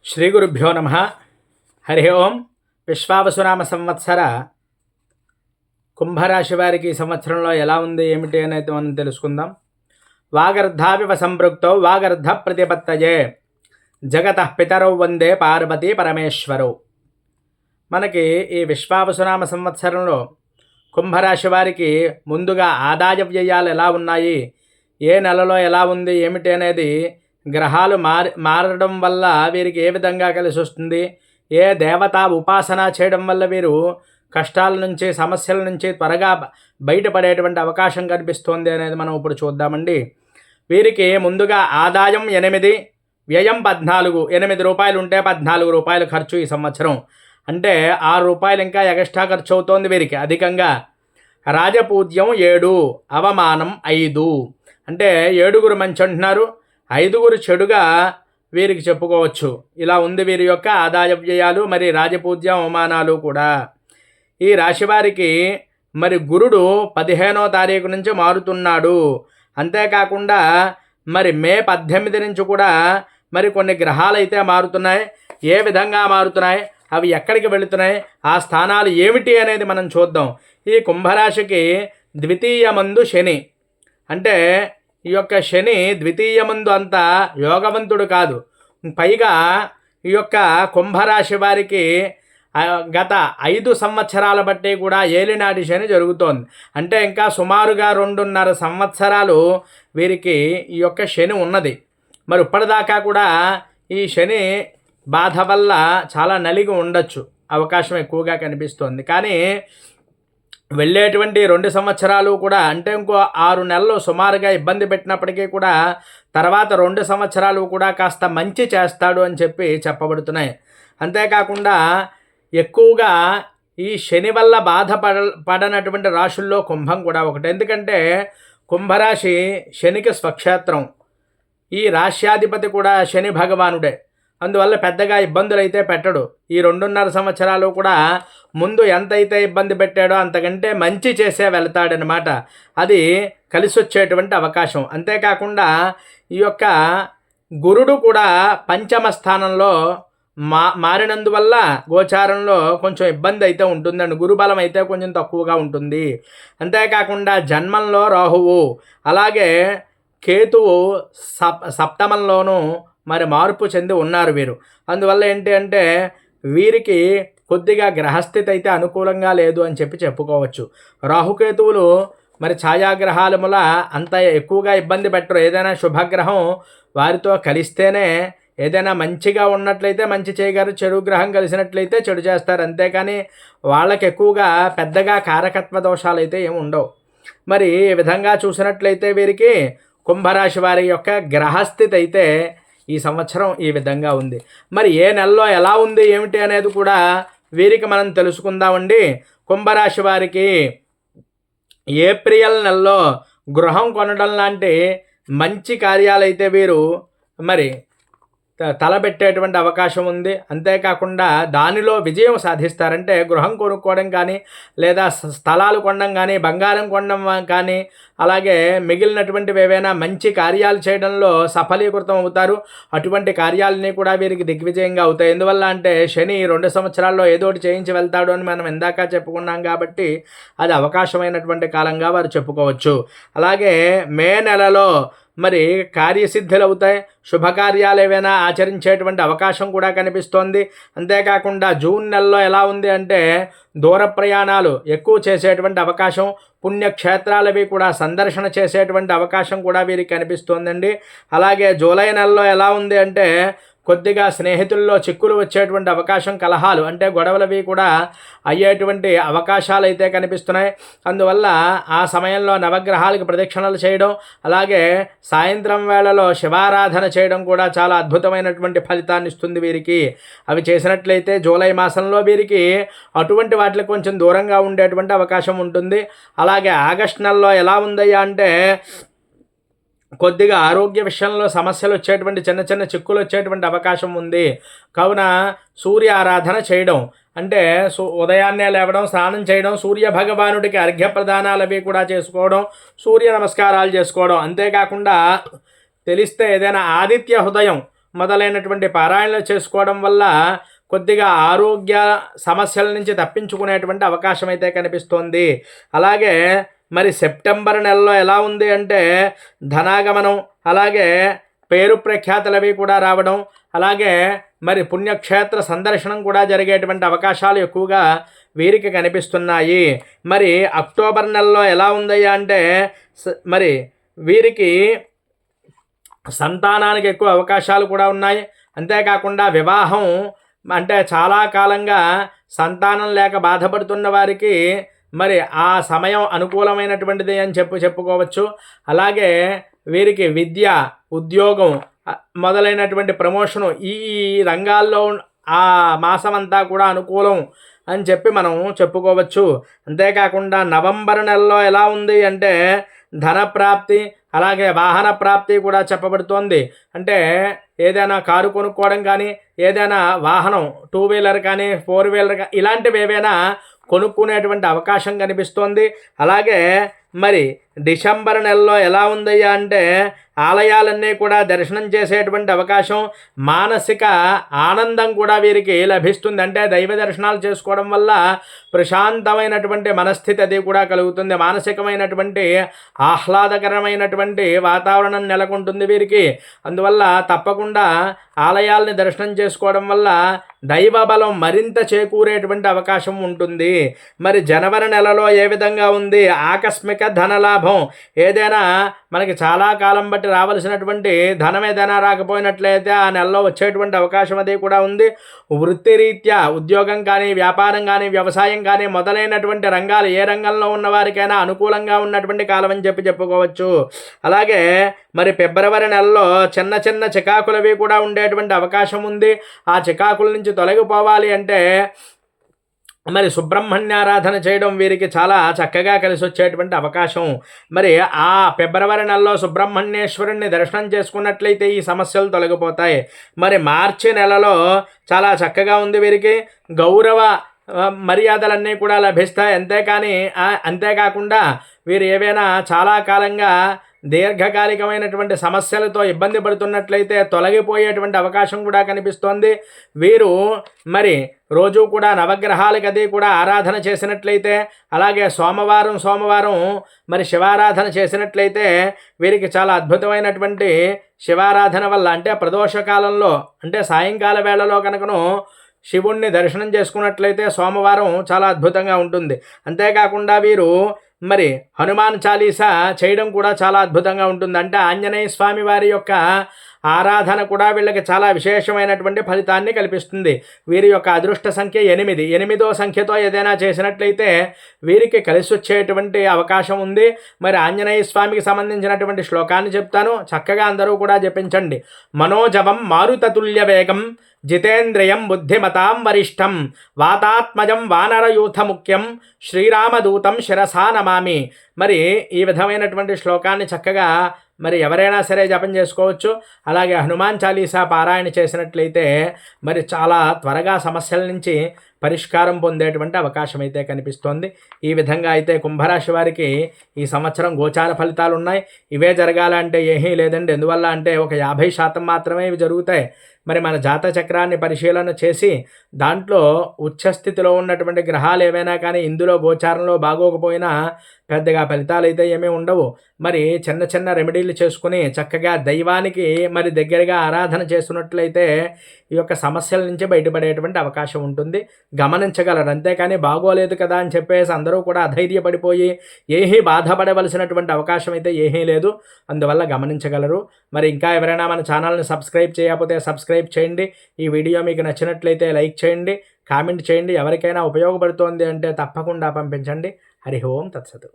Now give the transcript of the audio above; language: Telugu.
శ్రీ గురుభ్యో నమ. హరి ఓం. విశ్వావసునామ సంవత్సర కుంభరాశి వారికి ఈ సంవత్సరంలో ఎలా ఉంది ఏమిటి అనేది మనం తెలుసుకుందాం. వాగర్ధావివ సంపృక్తో వాగర్ధ ప్రతిపత్తయే జగతః పితరౌ వందే పార్వతీ పరమేశ్వరౌ. మనకి ఈ విశ్వావసునామ సంవత్సరంలో కుంభరాశి వారికి ముందుగా ఆదాయ వ్యయాలు ఎలా ఉన్నాయి, ఏ నెలలో ఎలా ఉంది ఏమిటి అనేది, గ్రహాలు మారడం వల్ల వీరికి ఏ విధంగా కలిసి వస్తుంది, ఏ దేవతా ఉపాసన చేయడం వల్ల వీరు కష్టాల నుంచి సమస్యల నుంచి త్వరగా బయటపడేటువంటి అవకాశం కనిపిస్తుంది అనేది మనం ఇప్పుడు చూద్దామండి. వీరికి ముందుగా ఆదాయం 8, వ్యయం 14. 8 రూపాయలు ఉంటే 14 రూపాయలు ఖర్చు ఈ సంవత్సరం. అంటే 6 రూపాయలు ఇంకా ఎక్స్ట్రా ఖర్చు అవుతోంది వీరికి అధికంగా. రాజపూజ్యం 7, అవమానం 5. అంటే 7 మంచి అంటున్నారు, 5 చెడుగా వీరికి చెప్పుకోవచ్చు. ఇలా ఉంది వీరి యొక్క ఆదాయ వ్యయాలు, మరి రాజపూజ్య అవమానాలు కూడా. ఈ రాశివారికి మరి గురుడు 15వ తారీఖు నుంచి మారుతున్నాడు. అంతేకాకుండా మరి మే 18 నుంచి కూడా మరి కొన్ని గ్రహాలు అయితే మారుతున్నాయి. ఏ విధంగా మారుతున్నాయి, అవి ఎక్కడికి వెళుతున్నాయి, ఆ స్థానాలు ఏమిటి అనేది మనం చూద్దాం. ఈ కుంభరాశికి ద్వితీయమందు శని. అంటే ఈ యొక్క శని ద్వితీయమందు అంత యోగవంతుడు కాదు. పైగా ఈ యొక్క కుంభరాశి వారికి గత 5 సంవత్సరాల బట్టి కూడా ఏలినాటి శని జరుగుతోంది. అంటే ఇంకా సుమారుగా 2.5 సంవత్సరాలు వీరికి ఈ యొక్క శని ఉన్నది. మరి ఇప్పటిదాకా కూడా ఈ శని బాధ వల్ల చాలా నలిగి ఉండొచ్చు, అవకాశం ఎక్కువగా కనిపిస్తోంది. కానీ వెళ్ళేటువంటి 2 సంవత్సరాలు కూడా, అంటే ఇంకో 6 నెలలు సుమారుగా ఇబ్బంది పెట్టినప్పటికీ కూడా తర్వాత 2 సంవత్సరాలు కూడా కాస్త మంచి చేస్తాడు అని చెప్పబడుతున్నాయి. అంతేకాకుండా ఎక్కువగా ఈ శని వల్ల బాధపడనటువంటి రాశుల్లో కుంభం కూడా ఒకటి. ఎందుకంటే కుంభరాశి శనికి స్వక్షేత్రం. ఈ రాశ్యాధిపతి కూడా శని భగవానుడే. అందువల్ల పెద్దగా ఇబ్బందులు అయితే పెట్టడు. ఈ 2.5 సంవత్సరాలు కూడా ముందు ఎంతైతే ఇబ్బంది పెట్టాడో అంతకంటే మంచి చేసే వెళ్తాడనమాట. అది కలిసి వచ్చేటువంటి అవకాశం. అంతేకాకుండా ఈ యొక్క గురుడు కూడా పంచమ స్థానంలో మారినందువల్ల గోచారంలో కొంచెం ఇబ్బంది అయితే ఉంటుందండి. గురుబలం అయితే కొంచెం తక్కువగా ఉంటుంది. అంతేకాకుండా జన్మంలో రాహువు, అలాగే కేతువు సప్తమంలోనూ మరి మార్పు చెంది ఉన్నారు వీరు. అందువల్ల ఏంటి అంటే వీరికి కొద్దిగా గ్రహస్థితి అయితే అనుకూలంగా లేదు అని చెప్పుకోవచ్చు. రాహుకేతువులు మరి ఛాయాగ్రహాల మూల అంత ఎక్కువగా ఇబ్బంది పెట్టరు. ఏదైనా శుభగ్రహం వారితో కలిస్తేనే ఏదైనా మంచిగా ఉన్నట్లయితే మంచి చేయగారు, చెడు గ్రహం కలిసినట్లయితే చెడు చేస్తారు. అంతేకాని వాళ్ళకి ఎక్కువగా పెద్దగా కారకత్వ దోషాలు అయితే ఏమి ఉండవు. మరి ఈ విధంగా చూసినట్లయితే వీరికి కుంభరాశి వారి యొక్క గ్రహస్థితి అయితే ఈ సంవత్సరం ఈ విధంగా ఉంది. మరి ఏ నెలలో ఎలా ఉంది ఏమిటి అనేది కూడా వీరికి మనం తెలుసుకుందామండి. కుంభరాశి వారికి ఏప్రిల్ నెలలో గృహం కొనడం లాంటి మంచి కార్యాలైతే వీరు మరి తలబెట్టేటువంటి అవకాశం ఉంది. అంతేకాకుండా దానిలో విజయం సాధిస్తారంటే గృహం కొనుక్కోవడం కానీ, లేదా స్థలాలు కొనడం కానీ, బంగారం కొనడం కానీ, అలాగే మిగిలినటువంటివి ఏవైనా మంచి కార్యాలు చేయడంలో సఫలీకృతం అవుతారు. అటువంటి కార్యాలని కూడా వీరికి దిగ్విజయంగా అవుతాయి. ఎందువల్ల అంటే శని 2 సంవత్సరాల్లో ఏదో ఒకటి చేయించి వెళ్తాడు అని మనం ఇందాక చెప్పుకున్నాం కాబట్టి అది అవకాశమైనటువంటి కాలంగా వారు చెప్పుకోవచ్చు. అలాగే మే నెలలో మరి కార్యసిద్ధులు అవుతాయి. శుభకార్యాలు ఏవైనా ఆచరించేటువంటి అవకాశం కూడా కనిపిస్తోంది. అంతేకాకుండా జూన్ నెలలో ఎలా ఉంది అంటే దూర ప్రయాణాలు ఎక్కువ చేసేటువంటి అవకాశం, పుణ్యక్షేత్రాలవి కూడా సందర్శన చేసేటువంటి అవకాశం కూడా వీరికి కనిపిస్తోందండి. అలాగే జూలై నెలలో ఎలా ఉంది అంటే కొద్దిగా స్నేహితుల్లో చిక్కులు వచ్చేటువంటి అవకాశం, కలహాలు అంటే గొడవలవి కూడా అయ్యేటువంటి అవకాశాలు అయితే కనిపిస్తున్నాయి. అందువల్ల ఆ సమయంలో నవగ్రహాలకు ప్రదక్షిణలు చేయడం, అలాగే సాయంత్రం వేళలో శివారాధన చేయడం కూడా చాలా అద్భుతమైనటువంటి ఫలితాన్ని ఇస్తుంది వీరికి. అవి చేసినట్లయితే జూలై మాసంలో వీరికి అటువంటి వాటికి కొంచెం దూరంగా ఉండేటువంటి అవకాశం ఉంటుంది. అలాగే ఆగస్టు నెలలో ఎలా ఉందయ్యా అంటే కొద్దిగా ఆరోగ్య విషయంలో సమస్యలు వచ్చేటువంటి చిన్న చిక్కులు వచ్చేటువంటి అవకాశం ఉంది. కావున సూర్య ఆరాధన చేయడం, అంటే ఉదయాన్నే లేవడం, స్నానం చేయడం, సూర్య భగవానుడికి అర్ఘ్య ప్రదానాలు అవి కూడా చేసుకోవడం, సూర్య నమస్కారాలు చేసుకోవడం. అంతేకాకుండా తెలిస్తే ఏదైనా ఆదిత్య హృదయం మొదలైనటువంటి పారాయణలు చేసుకోవడం వల్ల కొద్దిగా ఆరోగ్య సమస్యల నుంచి తప్పించుకునేటువంటి అవకాశం అయితే కనిపిస్తోంది. అలాగే మరి సెప్టెంబర్ నెలలో ఎలా ఉంది అంటే ధనాగమనం, అలాగే పేరు ప్రఖ్యాతులవి కూడా రావడం, అలాగే మరి పుణ్యక్షేత్ర సందర్శనం కూడా జరిగేటువంటి అవకాశాలు ఎక్కువగా వీరికి కనిపిస్తున్నాయి. మరి అక్టోబర్ నెలలో ఎలా ఉందయ్యా అంటే మరి వీరికి సంతానానికి ఎక్కువ అవకాశాలు కూడా ఉన్నాయి. అంతేకాకుండా వివాహం అంటే చాలా కాలంగా సంతానం లేక బాధపడుతున్న వారికి మరి ఆ సమయం అనుకూలమైనటువంటిది అని చెప్పుకోవచ్చు. అలాగే వీరికి విద్య, ఉద్యోగం మొదలైనటువంటి ప్రమోషను ఈ రంగాల్లో ఆ మాసమంతా కూడా అనుకూలం అని చెప్పి మనం చెప్పుకోవచ్చు. అంతేకాకుండా నవంబర్ నెలలో ఎలా ఉంది అంటే ధన ప్రాప్తి, అలాగే వాహన ప్రాప్తి కూడా చెప్పబడుతోంది. అంటే ఏదైనా కారు కొనుక్కోవడం కానీ, ఏదైనా వాహనం 2 వీలర్ కానీ 4 వీలర్ కానీ ఇలాంటివి ఏవైనా కొనుక్కునేటువంటి అవకాశం కనిపిస్తోంది. అలాగే మరి డిసెంబర్ నెలలో ఎలా ఉందయ్యా అంటే ఆలయాలన్నీ కూడా దర్శనం చేసేటువంటి అవకాశం, మానసిక ఆనందం కూడా వీరికి లభిస్తుంది. అంటే దైవ దర్శనాలు చేసుకోవడం వల్ల ప్రశాంతమైనటువంటి మనస్థితి అది కూడా కలుగుతుంది. మానసికమైనటువంటి ఆహ్లాదకరమైనటువంటి వాతావరణం నెలకొంటుంది వీరికి. అందువల్ల తప్పకుండా ఆలయాల్ని దర్శనం చేసుకోవడం వల్ల దైవ బలం మరింత చేకూరేటువంటి అవకాశం ఉంటుంది. మరి జనవరి నెలలో ఏ విధంగా ఉంది? ఆకస్మిక ధనలాభం, ఏదైనా మనకి చాలా కాలం బట్టి రావాల్సినటువంటి ధనం ఏదైనా రాకపోయినట్లయితే ఆ నెలలో వచ్చేటువంటి అవకాశం అది కూడా ఉంది. వృత్తిరీత్యా ఉద్యోగం కానీ, వ్యాపారం కానీ, వ్యవసాయం కానీ మొదలైనటువంటి రంగాలు ఏ రంగంలో ఉన్న వారికైనా అనుకూలంగా ఉన్నటువంటి కాలం అని చెప్పుకోవచ్చు. అలాగే మరి ఫిబ్రవరి నెలలో చిన్న చిన్న చికాకులవి కూడా ఉండేటువంటి అవకాశం ఉంది. ఆ చికాకుల నుంచి తొలగిపోవాలి అంటే మరి సుబ్రహ్మణ్యారాధన చేయడం వీరికి చాలా చక్కగా కలిసి వచ్చేటువంటి అవకాశం. మరి ఆ ఫిబ్రవరి నెలలో సుబ్రహ్మణ్యేశ్వరుణ్ణి దర్శనం చేసుకున్నట్లయితే ఈ సమస్యలు తొలగిపోతాయి. మరి మార్చి నెలలో చాలా చక్కగా ఉంది వీరికి. గౌరవ మర్యాదలన్నీ కూడా లభిస్తాయి. అంతేకాకుండా వీరు ఏవైనా చాలా కాలంగా దీర్ఘకాలికమైనటువంటి సమస్యలతో ఇబ్బంది పడుతున్నట్లయితే తొలగిపోయేటువంటి అవకాశం కూడా కనిపిస్తోంది. వీరు మరి రోజు కూడా నవగ్రహాలకి అది కూడా ఆరాధన చేసినట్లయితే, అలాగే సోమవారం మరి శివారాధన చేసినట్లయితే వీరికి చాలా అద్భుతమైనటువంటి శివారాధన వల్ల, అంటే ప్రదోషకాలంలో అంటే సాయంకాల వేళలో కనుకను శివుణ్ణి దర్శనం చేసుకున్నట్లయితే సోమవారం చాలా అద్భుతంగా ఉంటుంది. అంతేకాకుండా వీరు మరి హనుమాన్ చాలీసా చేయడం కూడా చాలా అద్భుతంగా ఉంటుంది. అంటే ఆంజనేయ స్వామి వారి యొక్క ఆరాధన కూడా వీళ్ళకి చాలా విశేషమైనటువంటి ఫలితాన్ని కల్పిస్తుంది. వీరి యొక్క అదృష్ట సంఖ్య 8. 8వ సంఖ్యతో ఏదైనా చేసినట్లయితే వీరికి కలిసి వచ్చేటువంటి అవకాశం ఉంది. మరి ఆంజనేయ స్వామికి సంబంధించినటువంటి శ్లోకాన్ని చెప్తాను, చక్కగా అందరూ కూడా జపించండి. మనోజవం మారుతతుల్య వేగం జితేంద్రియం బుద్ధిమతాం వరిష్టం వాతాత్మజం వానరయూథ ముఖ్యం శ్రీరామదూతం శిరసా నమామి. మరి ఈ విధమైనటువంటి శ్లోకాన్ని చక్కగా మరి ఎవరైనా సరే జపం చేసుకోవచ్చు. అలాగే హనుమాన్ చాలీసా పారాయణ చేసినట్లయితే మరి చాలా త్వరగా సమస్యల నుంచి పరిష్కారం పొందేటువంటి అవకాశం అయితే కనిపిస్తోంది. ఈ విధంగా అయితే కుంభరాశి వారికి ఈ సంవత్సరం గోచార ఫలితాలు ఉన్నాయి. ఇవే జరగాలంటే ఏమీ లేదండి. ఎందువల్ల అంటే ఒక 50% మాత్రమే ఇవి జరుగుతాయి. మరి మన జాతక చక్రాన్ని పరిశీలన చేసి దాంట్లో ఉచ్చస్థితిలో ఉన్నటువంటి గ్రహాలు ఏవైనా కానీ ఇందులో గోచారంలో బాగోకపోయినా పెద్దగా ఫలితాలు అయితే ఏమీ ఉండవు. మరి చిన్న చిన్న రెమెడీలు చేసుకుని చక్కగా దైవానికి మరి దగ్గరగా ఆరాధన చేస్తున్నట్లయితే ఈ యొక్క సమస్యల నుంచి బయటపడేటువంటి అవకాశం ఉంటుంది. గమనించగలరు. అంతేకాని బాగోలేదు కదా అని చెప్పేసి అందరూ కూడా అధైర్యపడిపోయి ఏమీ బాధపడవలసినటువంటి అవకాశం అయితే ఏమీ లేదు. అందువల్ల గమనించగలరు. మరి ఇంకా ఎవరైనా మన ఛానల్ని సబ్స్క్రైబ్ చేయకపోతే సబ్స్క్రైబ్ చేయండి. ఈ వీడియో మీకు నచ్చినట్లయితే లైక్ చేయండి, కామెంట్ చేయండి. ఎవరికైనా ఉపయోగపడుతోంది అంటే తప్పకుండా పంపించండి. హరి ఓం తత్సతు.